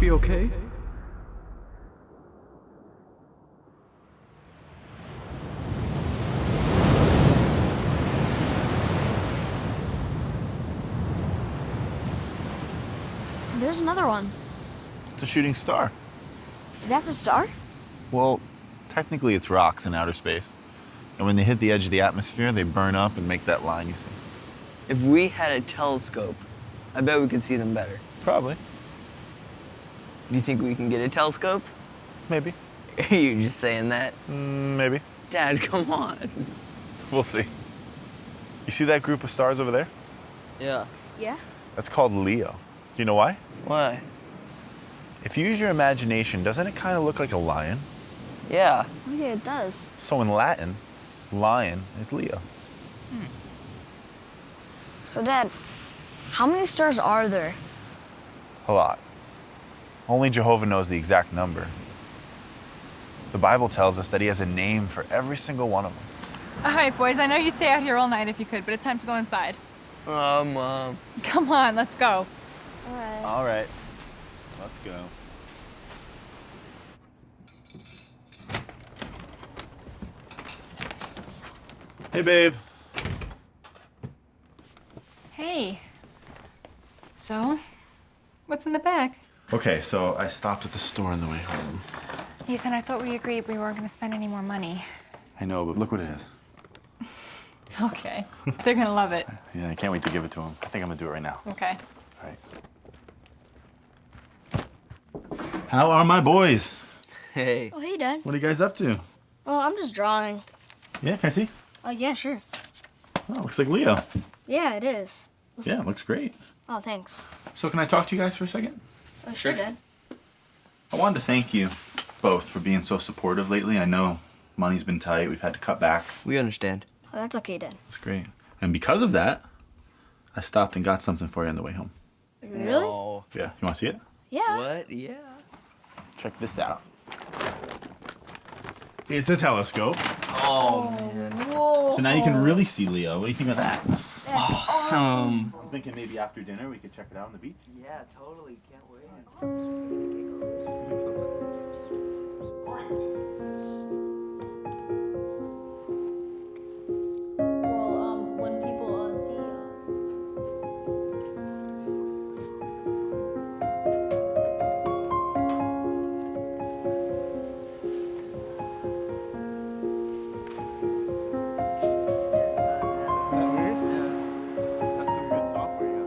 be okay? There's another one. It's a shooting star. That's a star? Well, technically it's rocks in outer space. And when they hit the edge of the atmosphere, they burn up and make that line you see. If we had a telescope, I bet we could see them better. Probably. Do you think we can get a telescope? Maybe. Are you just saying that? Maybe. Dad, come on. We'll see. You see that group of stars over there? Yeah. Yeah? That's called Leo. Do you know why? Why? If you use your imagination, doesn't it kind of look like a lion? Yeah. Oh, yeah, it does. So in Latin, lion is Leo. So, Dad, how many stars are there? A lot. Only Jehovan knows the exact number. The Bible tells us that he has a name for every single one of them. All right, boys, I know you'd stay out here all night if you could, but it's time to go inside. Mom. Come on, let's go. All right. All right, let's go. Hey, babe. Hey. So, what's in the bag? Okay, so I stopped at the store on the way home. Ethan, I thought we agreed we weren't going to spend any more money. I know, but look what it is. Okay. They're going to love it. Yeah, I can't wait to give it to him. I think I'm gonna do it right now. Okay. All right. How are my boys? Hey. Oh, hey, Dad. What are you guys up to? Oh, I'm just drawing. Yeah, can I see? Oh, yeah, sure. Oh, looks like Leo. Yeah, it is. Yeah, it looks great. Oh, thanks. So can I talk to you guys for a second? Oh, sure, Dad. I wanted to thank you both for being so supportive lately. I know money's been tight. We've had to cut back. We understand. Oh, that's okay, Dad. That's great. And because of that, I stopped and got something for you on the way home. Really? No. Yeah, you want to see it? Yeah. What? Yeah. Check this out. It's a telescope. Oh, man. Whoa. So now you can really see Leo. What do you think of that? That's Awesome. I'm thinking maybe after dinner we could check it out on the beach. Yeah, totally. Can't wait. Well, when people see That's some good software you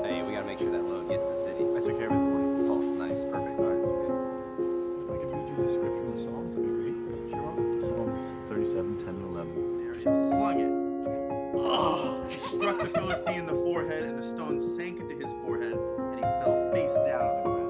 Hey, we gotta make sure that load gets to the city. got. I took care of it this morning. Oh, nice, perfect. All right, that's good. If I could read you the scripture in the Psalms, that'd be great. Sure. Psalms 37, 10, and 11. Just slung it. He struck the Philistine in the forehead, and the stone sank into his forehead, and he fell face down on the ground.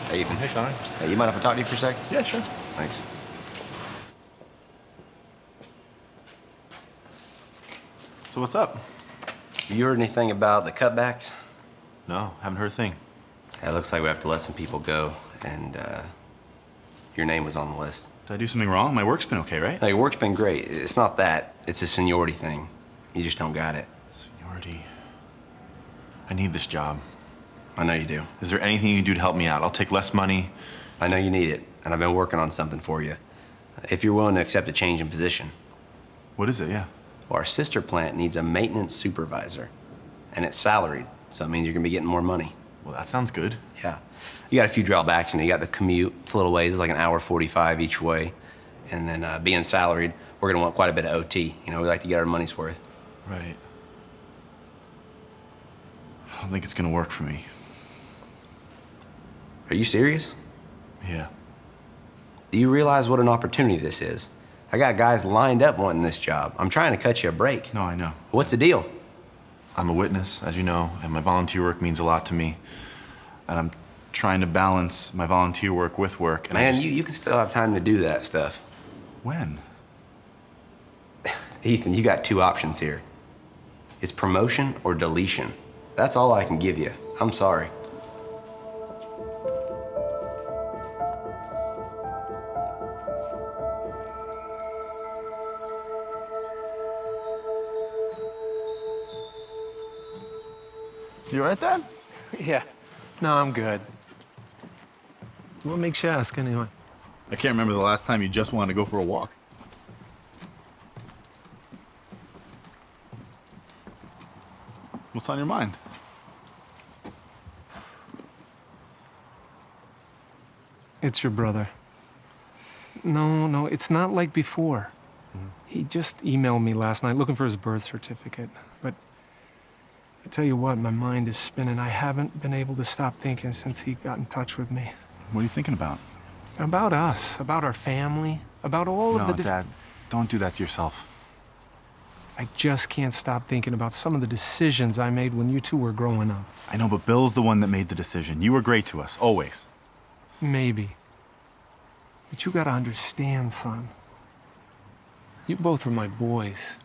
Hey, Ethan. Hey, Sean. Hey, you mind if I talk to you for a sec? Yeah, sure. Thanks. So what's up? You heard anything about the cutbacks? No, haven't heard a thing. Yeah, it looks like we have to let some people go, and your name was on the list. Did I do something wrong? My work's been okay, right? Now, your work's been great. It's not that. It's a seniority thing. You just don't got it. Seniority. I need this job. I know you do. Is there anything you can do to help me out? I'll take less money. I know you need it, and I've been working on something for you. If you're willing to accept a change in position. What is it? Yeah. Well, our sister plant needs a maintenance supervisor, and it's salaried, so it means you're gonna be getting more money. Well, that sounds good. Yeah. You got a few drawbacks, you got the commute. It's a little ways, it's like an hour 45 each way. And then being salaried, we're gonna want quite a bit of OT. You know, we like to get our money's worth. Right. I don't think it's gonna work for me. Are you serious? Yeah. Do you realize what an opportunity this is? I got guys lined up wanting this job. I'm trying to cut you a break. No, I know. What's the deal? I'm a witness, as you know, and my volunteer work means a lot to me. And I'm trying to balance my volunteer work with work. And Man, you can still have time to do that stuff. When? Ethan, you got two options here. It's promotion or deletion. That's all I can give you. I'm sorry. You all right, Dad? Yeah. No, I'm good. What makes you ask, anyway? I can't remember the last time you just wanted to go for a walk. What's on your mind? It's your brother. No, it's not like before. He just emailed me last night looking for his birth certificate. But I tell you what, my mind is spinning. I haven't been able to stop thinking since he got in touch with me. What are you thinking about? About us, about our family, about all of the... No, Dad, don't do that to yourself. I just can't stop thinking about some of the decisions I made when you two were growing up. I know, but Bill's the one that made the decision. You were great to us, always. Maybe. But you gotta understand, son. You both are my boys.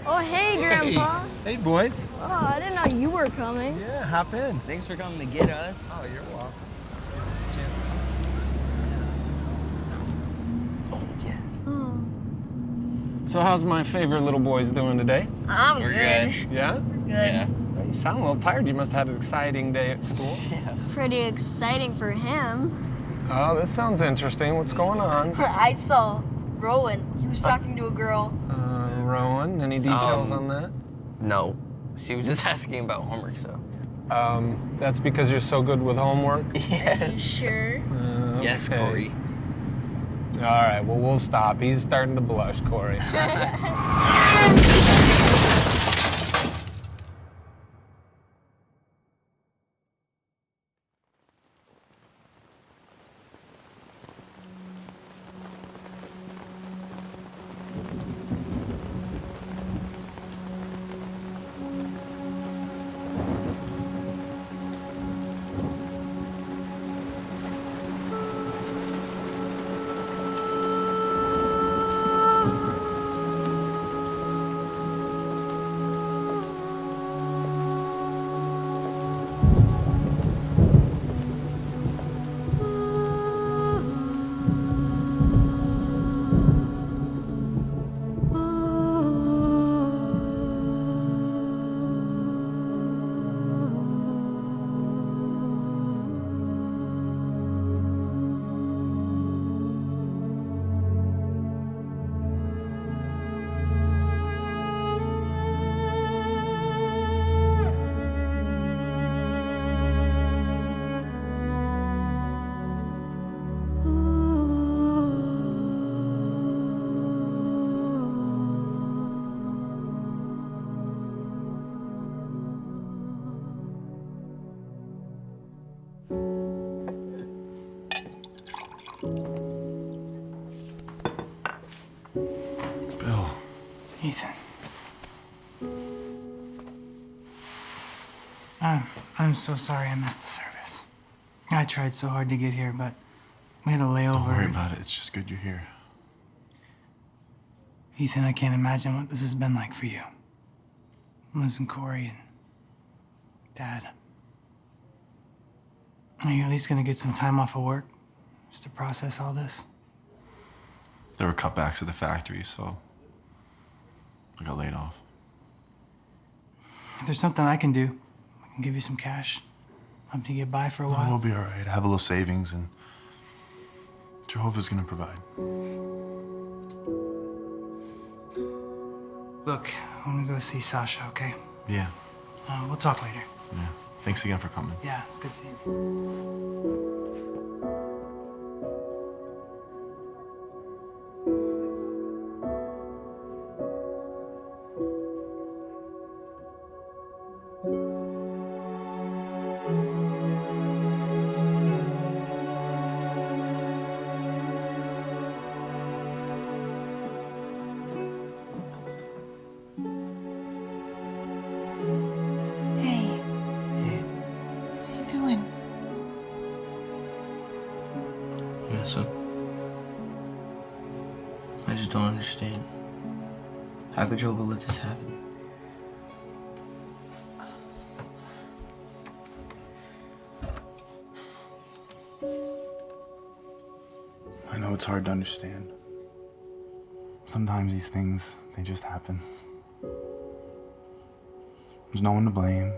Oh, hey, Grandpa. Hey, boys. Oh, I didn't know you were coming. Yeah, hop in. Thanks for coming to get us. Oh, you're welcome. Oh, yes. So how's my favorite little boys doing today? I'm We're good. good. Yeah? Good. Yeah. You sound a little tired. You must have had an exciting day at school. Yeah. Pretty exciting for him. Oh, this sounds interesting. What's going on? I saw Rowan. He was talking to a girl. Rowan, any details on that? No. She was just asking about homework, so. That's because you're so good with homework? Are you sure? Yes, Okay. Corey. All right, well, we'll stop. He's starting to blush, Corey. Bill. Ethan. I'm so sorry I missed the service. I tried so hard to get here, but we had a layover. Don't worry about it. It's just good you're here. Ethan, I can't imagine what this has been like for you. Losing Corey and Dad. Are you at least gonna get some time off of work just to process all this? There were cutbacks at the factory, so I got laid off. If there's something I can do, I can give you some cash. Help you get by for a while. We'll be all right. I have a little savings, and Jehovah's gonna provide. Look, I want to go see Sasha, okay? Yeah. We'll talk later. Yeah. Thanks again for coming. Yeah, it's good seeing you. understand. How could Jehovah let this happen? I know it's hard to understand. Sometimes these things, they just happen. There's no one to blame.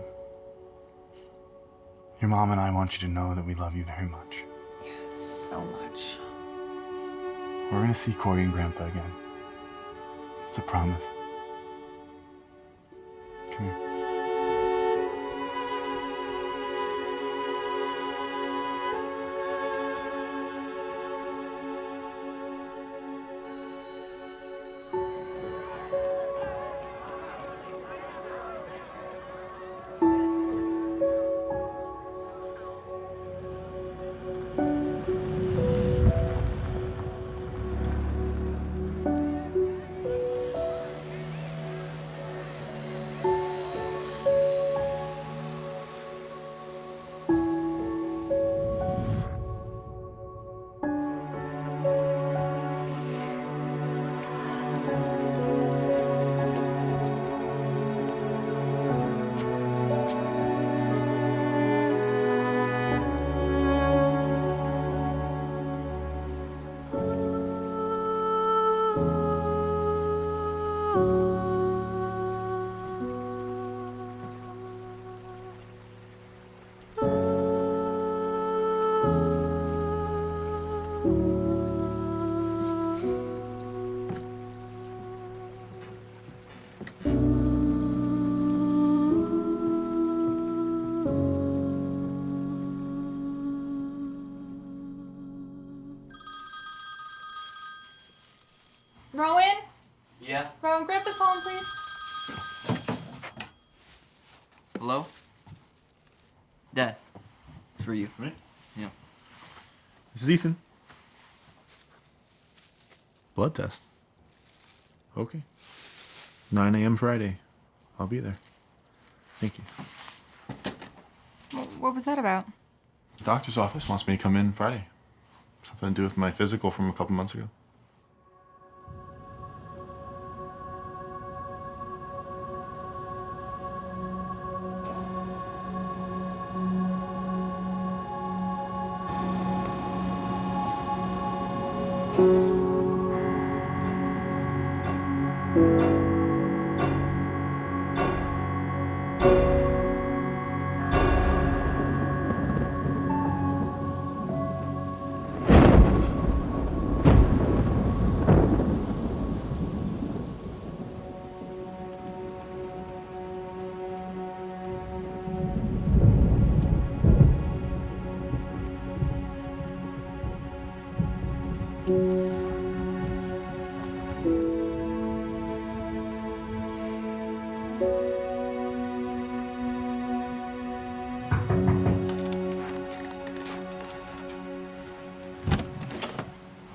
Your mom and I want you to know that we love you very much. So much. We're gonna see Corey and Grandpa again. It's a promise. Come here. Rowan? Yeah? Rowan, grab the phone, please. Hello? Dad. It's for you. Me? Yeah. This is Ethan. Blood test. Okay. 9 a.m. Friday. I'll be there. Thank you. What was that about? The doctor's office wants me to come in Friday. Something to do with my physical from a couple months ago.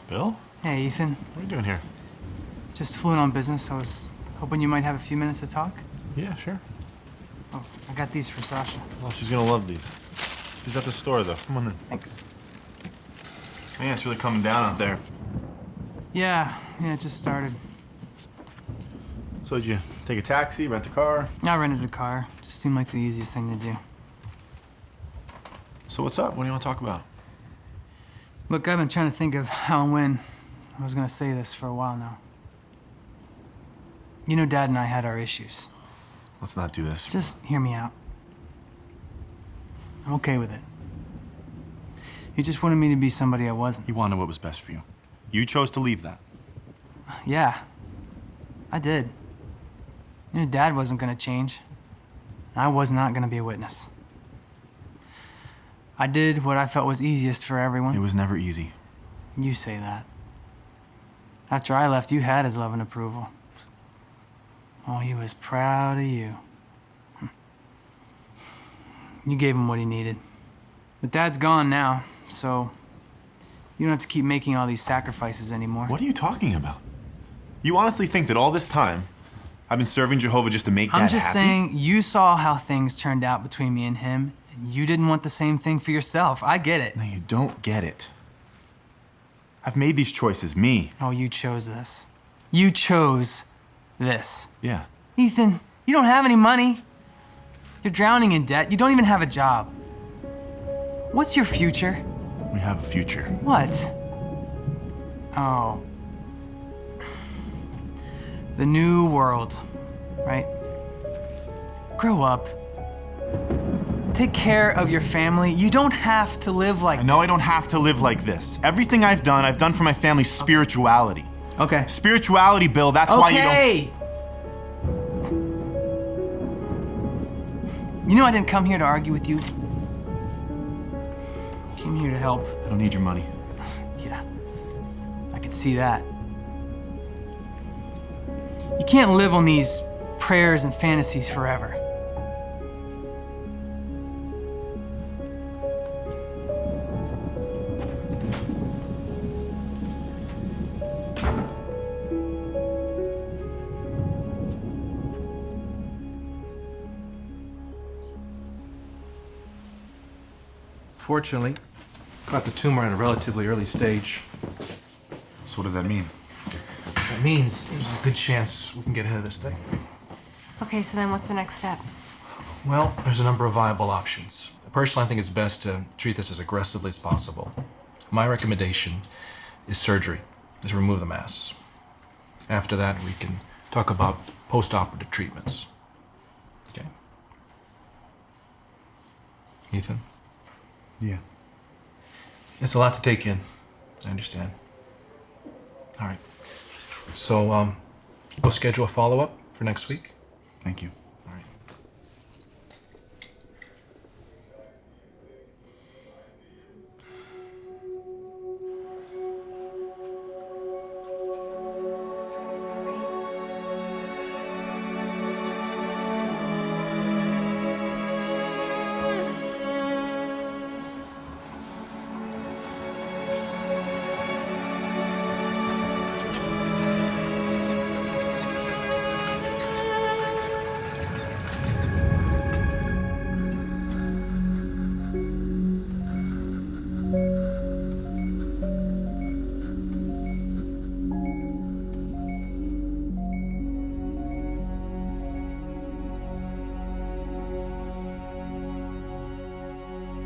Bill? Hey, Ethan. What are you doing here? Just flew in on business. I was hoping you might have a few minutes to talk. Yeah, sure. Oh, I got these for Sasha. Well, she's gonna love these. She's at the store, though. Come on in. Thanks. Man, it's really coming down out there. Yeah, it just started. So did you take a taxi, rent a car? I rented a car. Just seemed like the easiest thing to do. So what's up? What do you want to talk about? Look, I've been trying to think of how and when I was gonna say this for a while now. You know, Dad and I had our issues. Let's not do this. Just hear me out. I'm okay with it. He just wanted me to be somebody I wasn't. He wanted what was best for you. You chose to leave that. Yeah, I did. You know, Dad wasn't gonna change. I was not gonna be a witness. I did what I felt was easiest for everyone. It was never easy. You say that. After I left, you had his love and approval. Oh, he was proud of you. You gave him what he needed. But Dad's gone now, so you don't have to keep making all these sacrifices anymore. What are you talking about? You honestly think that all this time I've been serving Jehovah just to make Dad I'm just happy? saying, you saw how things turned out between me and him, and you didn't want the same thing for yourself. I get it. No, you don't get it. I've made these choices, me. Oh, you chose this. You chose this. Yeah. Ethan, you don't have any money. You're drowning in debt. You don't even have a job. What's your future? We have a future. What? Oh. The new world, right? Grow up. Take care of your family. You don't have to live like I know I don't have to live like this. Everything I've done for my family's spirituality. Okay. Spirituality, Bill, that's why you don't... Okay! You know I didn't come here to argue with you. I came here to help. I don't need your money. Yeah, I could see that. You can't live on these prayers and fantasies forever. Fortunately, caught the tumor at a relatively early stage. So what does that mean? That means there's a good chance we can get ahead of this thing. Okay, so then what's the next step? Well, there's a number of viable options. Personally, I think it's best to treat this as aggressively as possible. My recommendation is surgery, is remove the mass. After that, we can talk about post-operative treatments. Okay? Ethan? Yeah. It's a lot to take in. I understand. All right. So, we'll schedule a follow-up for next week. Thank you. All right.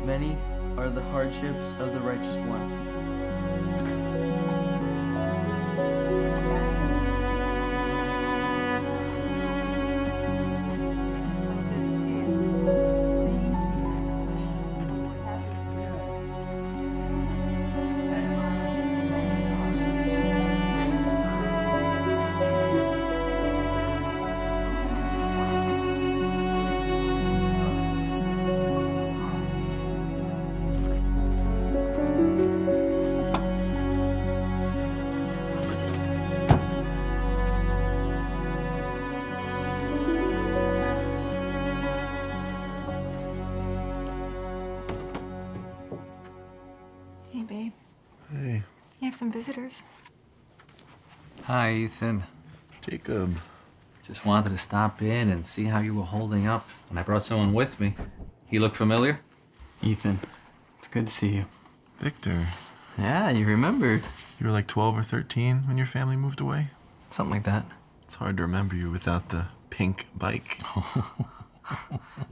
Many are the hardships of the righteous one. Hey, babe. Hey, You have some visitors. Hi, Ethan. Jacob. Just wanted to stop in and see how you were holding up. And I brought someone with me. You look familiar? Ethan, it's good to see you. Victor. Yeah, you remembered. You were like 12 or 13 when your family moved away? Something like that. It's hard to remember you without the pink bike.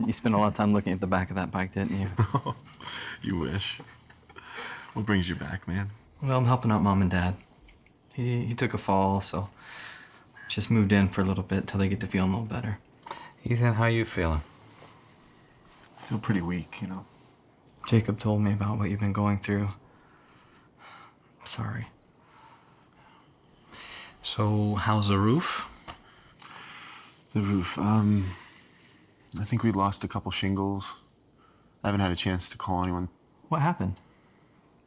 You spent a lot of time looking at the back of that bike, didn't you? You wish. What brings you back, man? Well, I'm helping out Mom and Dad. He took a fall, so just moved in for a little bit till they get to feeling a little better. Ethan, how you feeling? I feel pretty weak, you know. Jacob told me about what you've been going through. I'm sorry. So, how's the roof? The roof, I think we lost a couple shingles. I haven't had a chance to call anyone. What happened?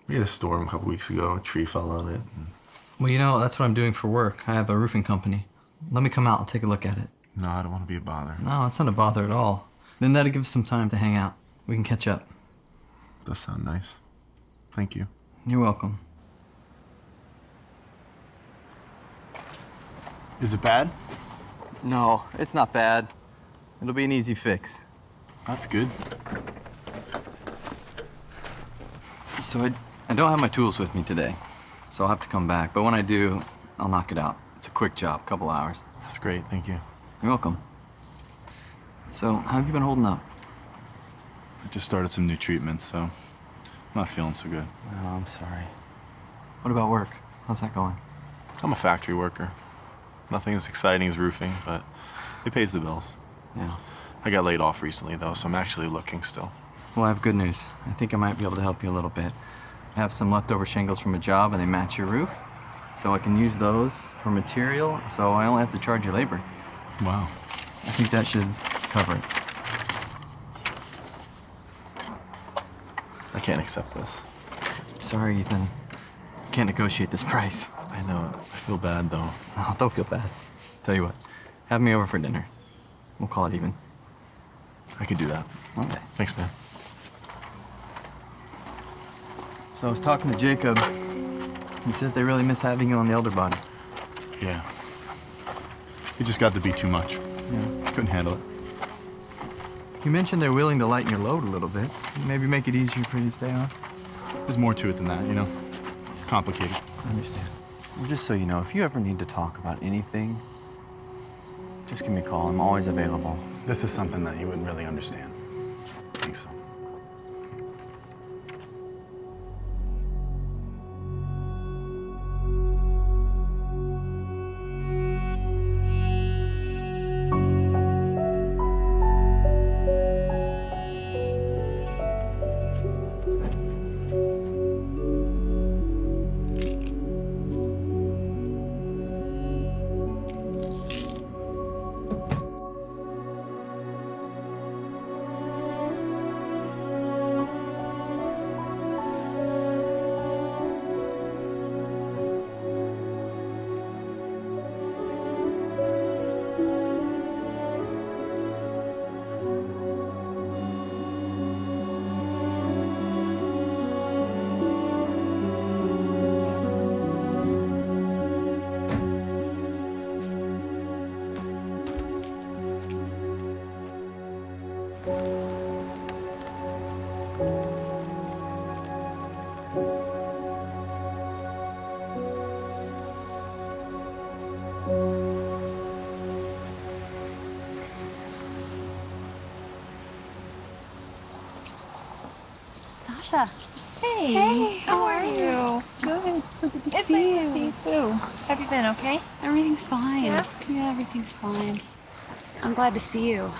We had a storm a couple weeks ago. A tree fell on it. Well, you know, that's what I'm doing for work. I have a roofing company. Let me come out and take a look at it. No, I don't want to be a bother. No, it's not a bother at all. Then that'll give us some time to hang out. We can catch up. Does sound nice. Thank you. You're welcome. Is it bad? No, it's not bad. It'll be an easy fix. That's good. So I don't have my tools with me today, so I'll have to come back. But when I do, I'll knock it out. It's a quick job, couple hours. That's great, thank you. You're welcome. So, how have you been holding up? I just started some new treatments, so I'm not feeling so good. Oh, I'm sorry. What about work? How's that going? I'm a factory worker. Nothing as exciting as roofing, but it pays the bills. Yeah. I got laid off recently, though, so I'm actually looking still. Well, I have good news. I think I might be able to help you a little bit. I have some leftover shingles from a job, and they match your roof. So I can use those for material, so I only have to charge you labor. Wow. I think that should cover it. I can't accept this. Sorry, Ethan. Can't negotiate this price. I know. I feel bad, though. Oh, don't feel bad. Tell you what, have me over for dinner. We'll call it even. I could do that. Okay. Thanks, man. So I was talking to Jacob. He says they really miss having you on the elder body. Yeah. It just got to be too much. Yeah. Couldn't handle it. You mentioned they're willing to lighten your load a little bit. Maybe make it easier for you to stay on. There's more to it than that, you know? It's complicated. I understand. Well, just so you know, if you ever need to talk about anything, just give me a call. I'm always available. This is something that you wouldn't really understand. I think so. Sasha. Hey. Hey, How are you? Good. So good to It's see nice you. to see you too. Have you been okay? Everything's fine. Yeah? Yeah, everything's fine. I'm glad to see you.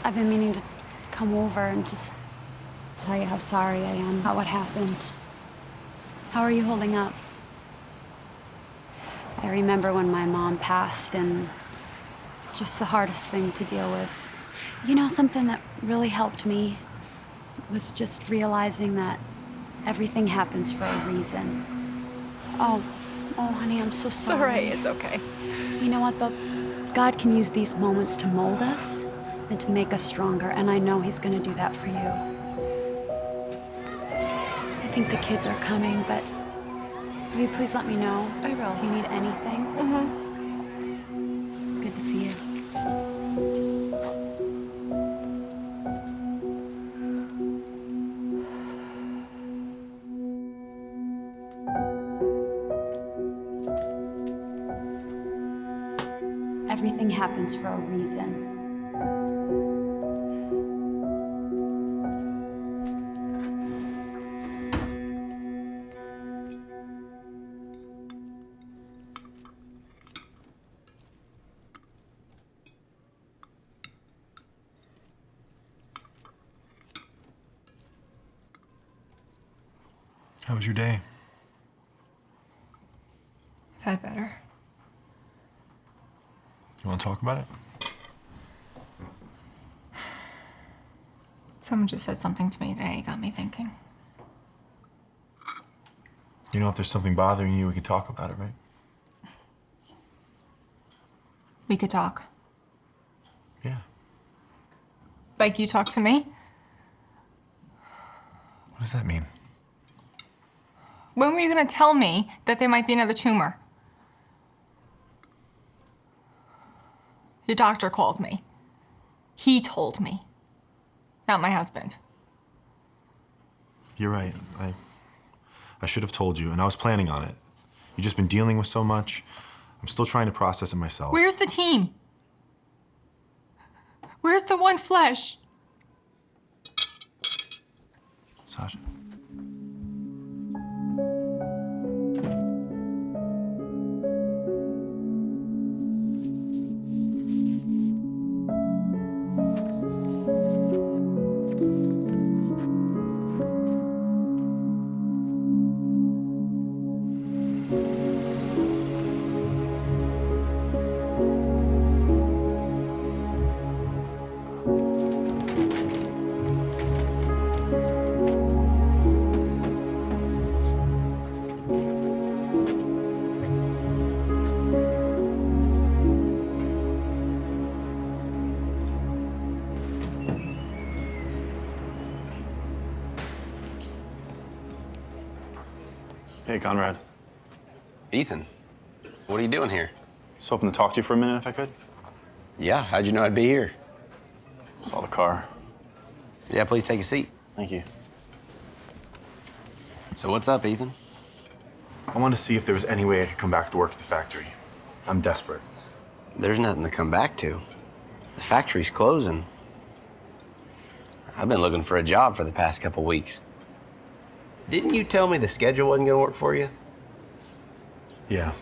I've been meaning to come over and just tell you how sorry I am about what happened. How are you holding up? I remember when my mom passed, and it's just the hardest thing to deal with. You know, something that really helped me was just realizing that everything happens for a reason. Oh, honey, I'm so sorry. It's all right. It's okay. You know what, though? God can use these moments to mold us and to make us stronger, and I know He's gonna do that for you. I think the kids are coming, but will you please let me know I will. if you need anything? Mm-hmm. Good to see you. Everything happens for a reason. How was your day? I've had better. You want to talk about it? Someone just said something to me today. It got me thinking. You know, if there's something bothering you, we can talk about it, right? We could talk. Yeah. Like you talk to me? What does that mean? When were you gonna tell me that there might be another tumor? Your doctor called me. He told me. Not my husband. You're right. I should have told you, and I was planning on it. You've just been dealing with so much. I'm still trying to process it myself. Where's the team? Where's the one flesh? Sasha. Hey, Conrad. Ethan, what are you doing here? Just hoping to talk to you for a minute if I could. Yeah, how'd you know I'd be here? Saw the car. Yeah, please take a seat. Thank you. So what's up, Ethan? I wanted to see if there was any way I could come back to work at the factory. I'm desperate. There's nothing to come back to. The factory's closing. I've been looking for a job for the past couple weeks. Didn't you tell me the schedule wasn't gonna work for you? Yeah.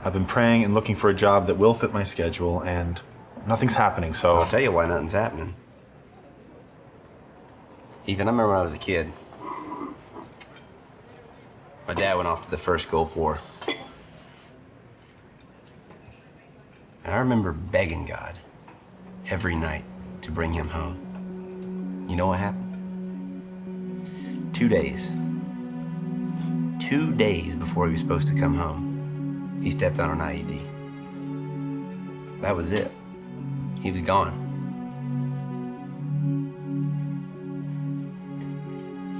I've been praying and looking for a job that will fit my schedule, and nothing's happening, so... I'll tell you why nothing's happening. Ethan, I remember when I was a kid. My dad went off to the first Gulf War. And I remember begging God every night to bring him home. You know what happened? 2 days. 2 days before he was supposed to come home, he stepped on an IED. That was it. He was gone.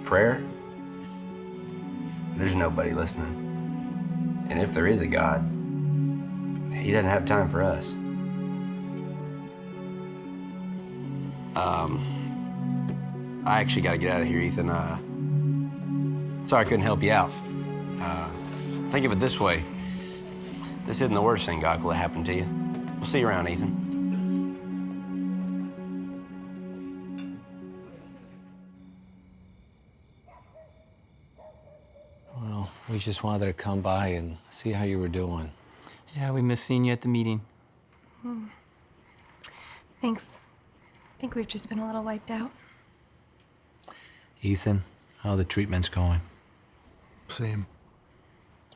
Prayer? There's nobody listening. And if there is a God, he doesn't have time for us. I actually gotta get out of here, Ethan. Sorry I couldn't help you out. Think of it this way. This isn't the worst thing God could let happen to you. We'll see you around, Ethan. Well, we just wanted to come by and see how you were doing. Yeah, we missed seeing you at the meeting. Thanks. I think we've just been a little wiped out. Ethan, how the treatment's going? Same.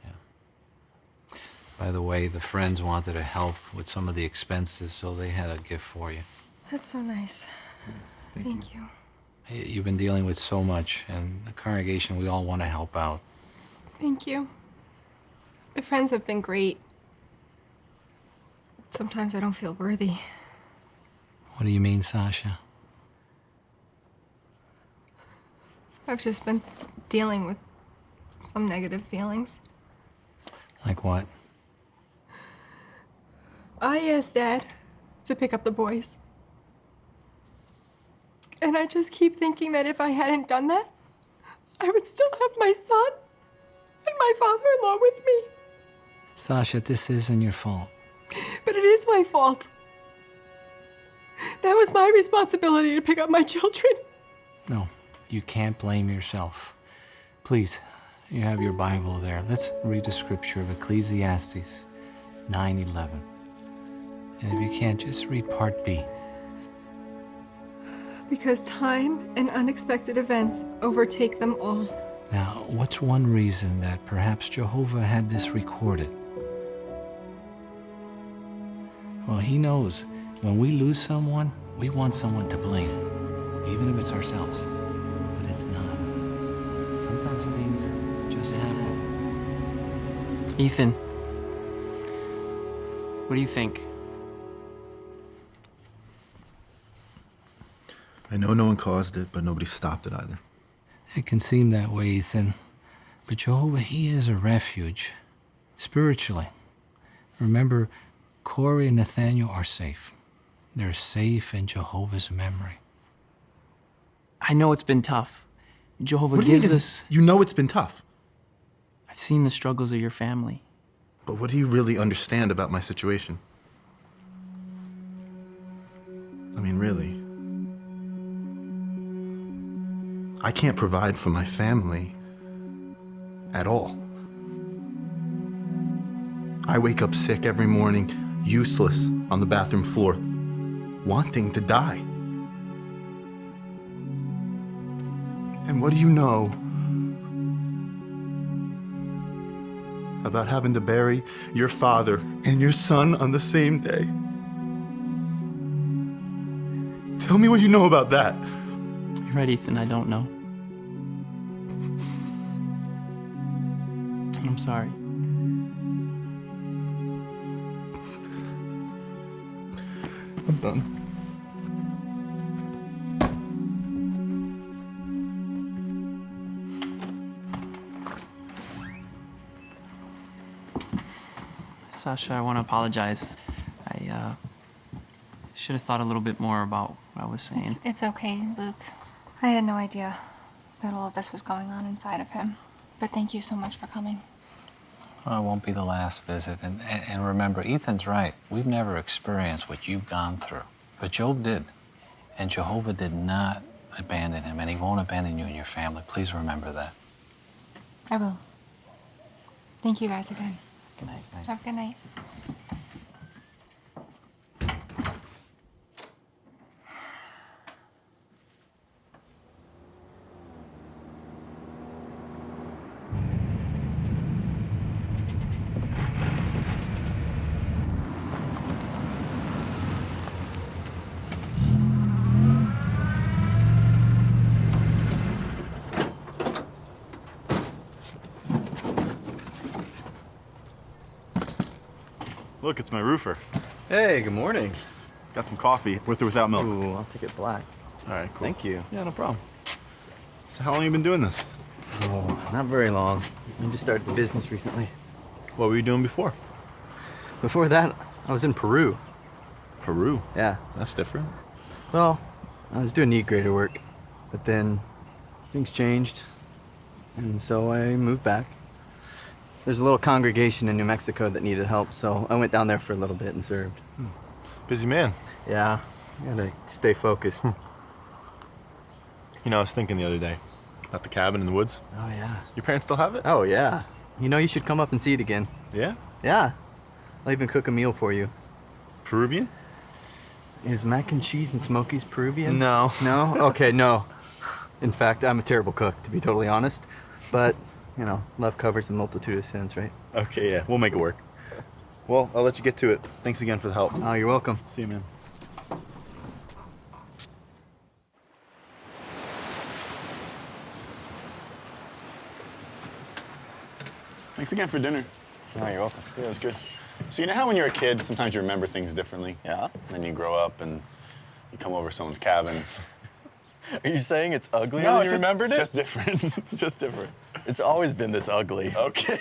Yeah. By the way, the friends wanted to help with some of the expenses, so they had a gift for you. That's so nice. Thank you. Hey, you've been dealing with so much, and the congregation, we all want to help out. Thank you. The friends have been great. Sometimes I don't feel worthy. What do you mean, Sasha? I've just been dealing with some negative feelings. Like what? I asked Dad to pick up the boys. And I just keep thinking that if I hadn't done that, I would still have my son and my father-in-law with me. Sasha, this isn't your fault. But it is my fault. That was my responsibility to pick up my children. No, you can't blame yourself. Please, you have your Bible there. Let's read the scripture of Ecclesiastes 9:11. And if you can't, just read part B. Because time and unexpected events overtake them all. Now, what's one reason that perhaps Jehovah had this recorded? Well, he knows when we lose someone, we want someone to blame, even if it's ourselves. But it's not. Sometimes things just happen. Ethan, what do you think? I know no one caused it, but nobody stopped it either. It can seem that way, Ethan. But Jehovah, he is a refuge, spiritually. Remember, Corey and Nathaniel are safe. They're safe in Jehovah's memory. I know it's been tough. Jehovah What do you gives mean? us... You know it's been tough. I've seen the struggles of your family. But what do you really understand about my situation? I mean, really. I can't provide for my family at all. I wake up sick every morning, useless on the bathroom floor, wanting to die. And what do you know about having to bury your father and your son on the same day? Tell me what you know about that. You're right, Ethan, I don't know. I'm sorry. I'm done. Sasha, I want to apologize. I should have thought a little bit more about what I was saying. It's okay, Luke. I had no idea that all of this was going on inside of him. But thank you so much for coming. Well, it won't be the last visit. And remember, Ethan's right. We've never experienced what you've gone through. But Job did. And Jehovah did not abandon him, and he won't abandon you and your family. Please remember that. I will. Thank you guys again. Good night. Have a good night. Look, it's my roofer. Hey, good morning. Got some coffee, with or without milk. Ooh, I'll take it black. All right, cool. Thank you. Yeah, no problem. So how long have you been doing this? Oh, not very long. I just started the business recently. What were you doing before? Before that, I was in Peru. Peru? Yeah. That's different. Well, I was doing need grader work, but then things changed, and so I moved back. There's a little congregation in New Mexico that needed help, so I went down there for a little bit and served. Busy man. Yeah, I gotta stay focused. You know, I was thinking the other day about the cabin in the woods. Oh, yeah. Your parents still have it? Oh, yeah. You know, you should come up and see it again. Yeah? Yeah. I'll even cook a meal for you. Peruvian? Is mac and cheese and Smokies Peruvian? No. No? Okay, no. In fact, I'm a terrible cook, to be totally honest. But, you know, love covers a multitude of sins, right? Okay, yeah. We'll make it work. Well, I'll let you get to it. Thanks again for the help. Oh, you're welcome. See you, man. Thanks again for dinner. Oh, you're welcome. Yeah, it was good. So you know how when you're a kid, sometimes you remember things differently? Yeah? Then you grow up and you come over someone's cabin. Are you saying it's uglier No, than it's you just, remembered it's it? just different. It's just different. It's always been this ugly. Okay.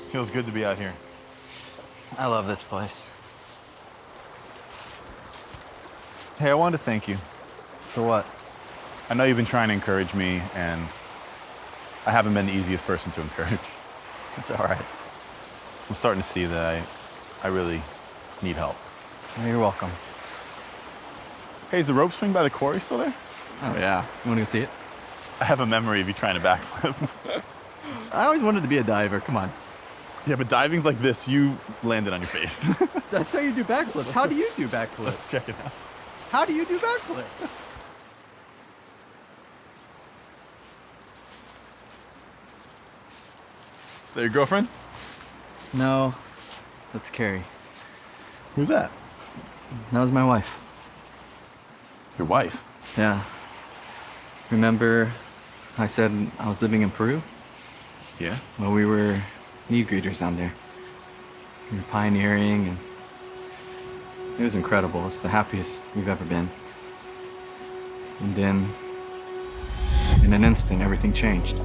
Feels good to be out here. I love this place. Hey, I wanted to thank you. For what? I know you've been trying to encourage me, and I haven't been the easiest person to encourage. It's all right. I'm starting to see that I really need help. You're welcome. Hey, is the rope swing by the quarry still there? Oh, yeah. You want to see it? I have a memory of you trying to backflip. I always wanted to be a diver. Come on. Yeah, but diving's like this. You landed on your face. That's how you do backflips. How do you do backflips? Let's check it out. How do you do backflips? Is that your girlfriend? No. That's Carrie. Who's that? That was my wife. Your wife? Yeah. Remember I said I was living in Peru? Yeah. Well, we were need greeters down there. We were pioneering, and it was incredible. It's the happiest we've ever been. And then, in an instant, everything changed.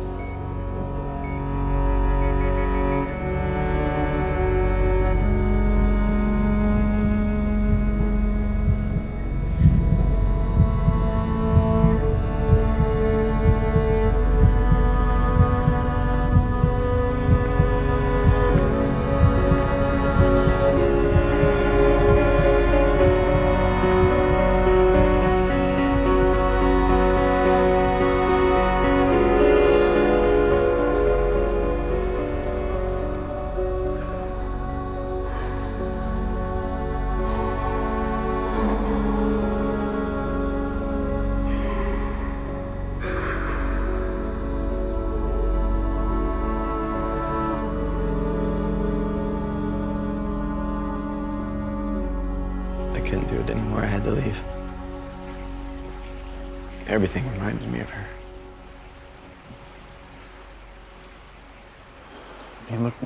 I couldn't do it anymore. I had to leave. Everything reminded me of her.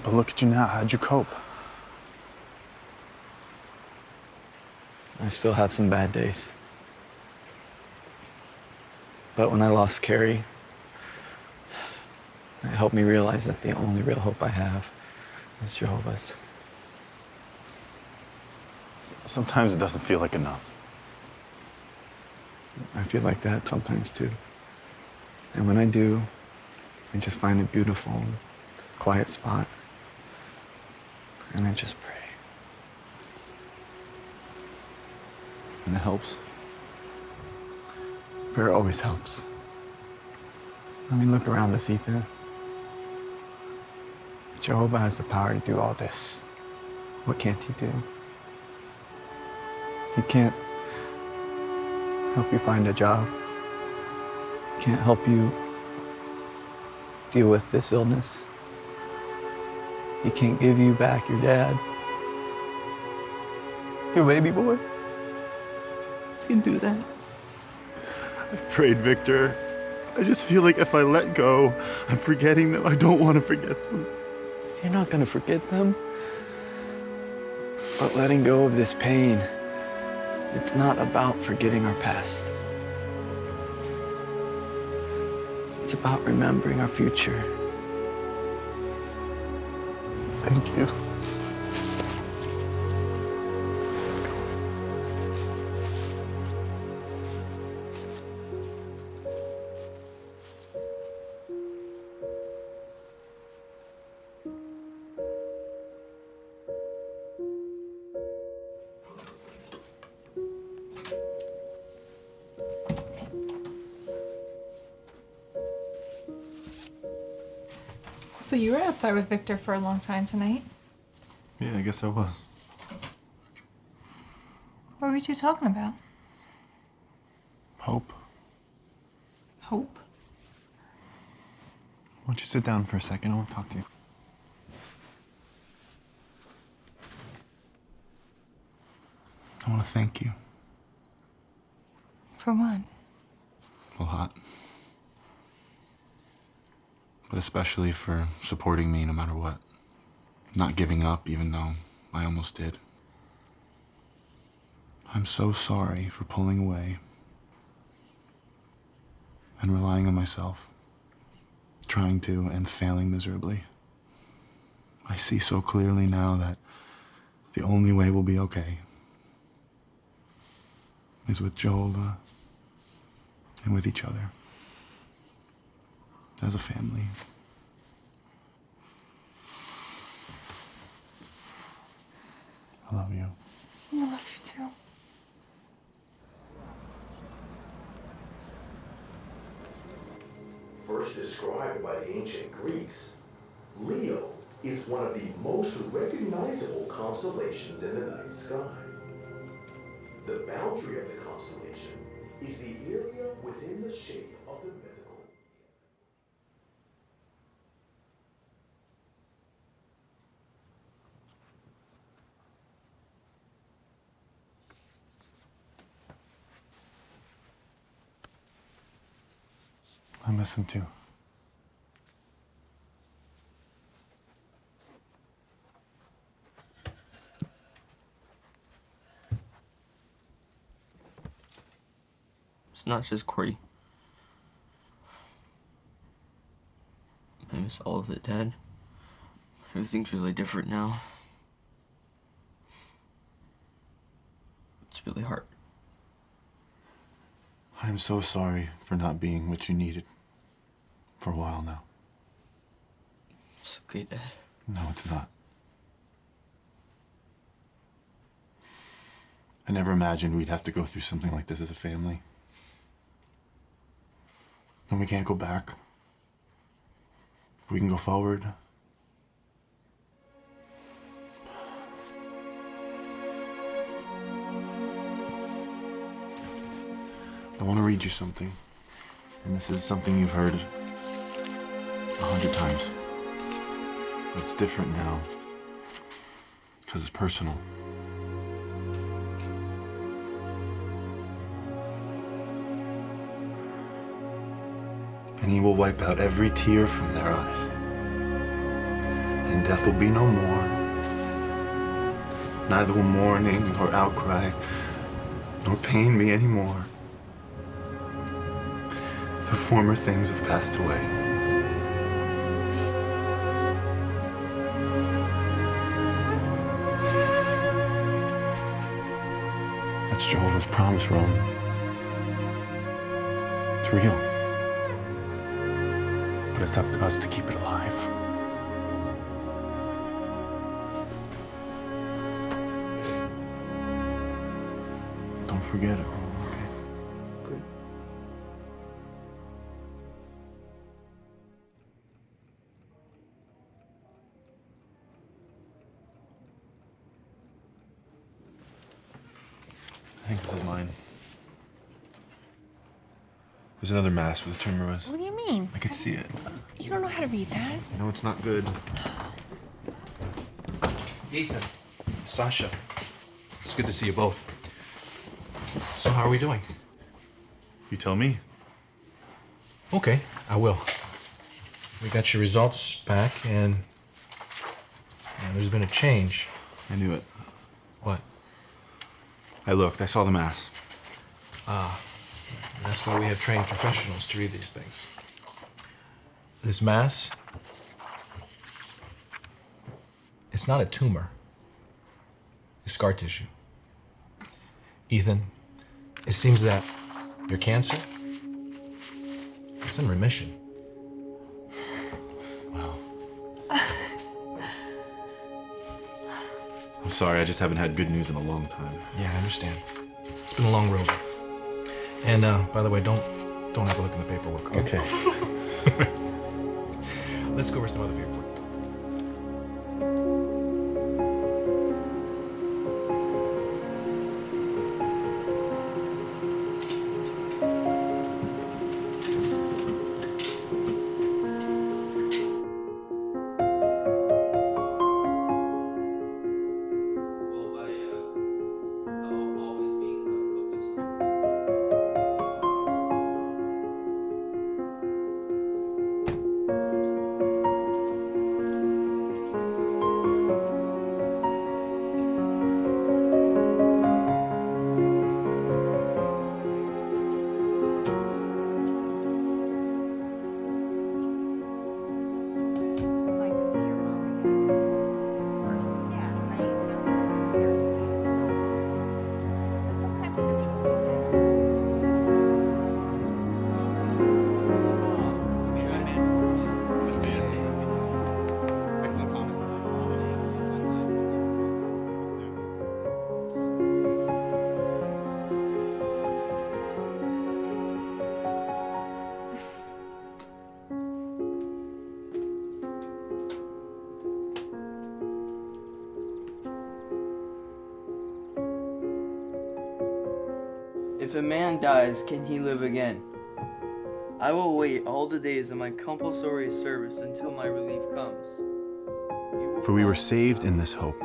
But look at you now. How'd you cope? I still have some bad days. But when I lost Carrie, it helped me realize that the only real hope I have is Jehovah's. Sometimes it doesn't feel like enough. I feel like that sometimes too. And when I do, I just find a beautiful, quiet spot. And I just pray. And it helps. Prayer always helps. I mean, look around us, Ethan. Jehovah has the power to do all this. What can't he do? He can't help you find a job. He can't help you deal with this illness. He can't give you back your dad, your baby boy. He can do that. I prayed, Victor. I just feel like if I let go, I'm forgetting them. I don't want to forget them. You're not gonna forget them. But letting go of this pain, it's not about forgetting our past. It's about remembering our future. Thank you. So you were outside with Victor for a long time tonight? Yeah, I guess I was. What were you two talking about? Hope. Hope? Why don't you sit down for a second? I want to talk to you. I want to thank you. For what? A lot. But especially for supporting me no matter what. Not giving up even though I almost did. I'm so sorry for pulling away and relying on myself, trying to and failing miserably. I see so clearly now that the only way we'll be okay is with Jehovah and with each other. As a family. I love you. I love you too. First described by the ancient Greeks, Leo is one of the most recognizable constellations in the night sky. The boundary of the constellation is the area within the shape of the mythical. I miss him too. It's not just Corey. I miss all of it, Dad. Everything's really different now. It's really hard. I am so sorry for not being what you needed for a while now. It's okay, Dad. No, it's not. I never imagined we'd have to go through something like this as a family. And we can't go back. We can go forward. I want to read you something. And this is something you've heard 100 times. But it's different now. Because it's personal. And he will wipe out every tear from their eyes. And death will be no more. Neither will mourning nor outcry nor pain be anymore. The former things have passed away. That's Jehovah's promise, Rome. It's real. But it's up to us to keep it alive. Don't forget it, okay? Good. I think this is mine. There's another mass with turmeric. What do you mean? I can see it. You don't know how to read that. No, it's not good. Ethan, Sasha, it's good to see you both. So how are we doing? You tell me. Okay, I will. We got your results back, and there's been a change. I knew it. What? I looked. I saw the mass. Ah, that's why we have trained professionals to read these things. This mass, it's not a tumor. It's scar tissue. Ethan, it seems that your cancer, it's in remission. Wow. I'm sorry, I just haven't had good news in a long time. Yeah, I understand. It's been a long road. And by the way, don't have a look in the paperwork, okay? Okay. Let's go over some other paperwork. If a man dies, can he live again? I will wait all the days of my compulsory service until my relief comes. For we were saved in this hope.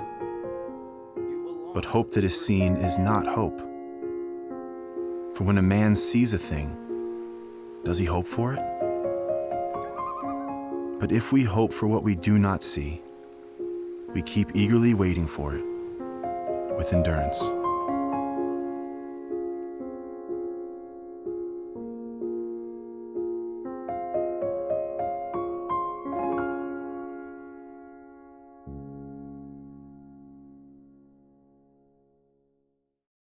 But hope that is seen is not hope. For when a man sees a thing, does he hope for it? But if we hope for what we do not see, we keep eagerly waiting for it with endurance.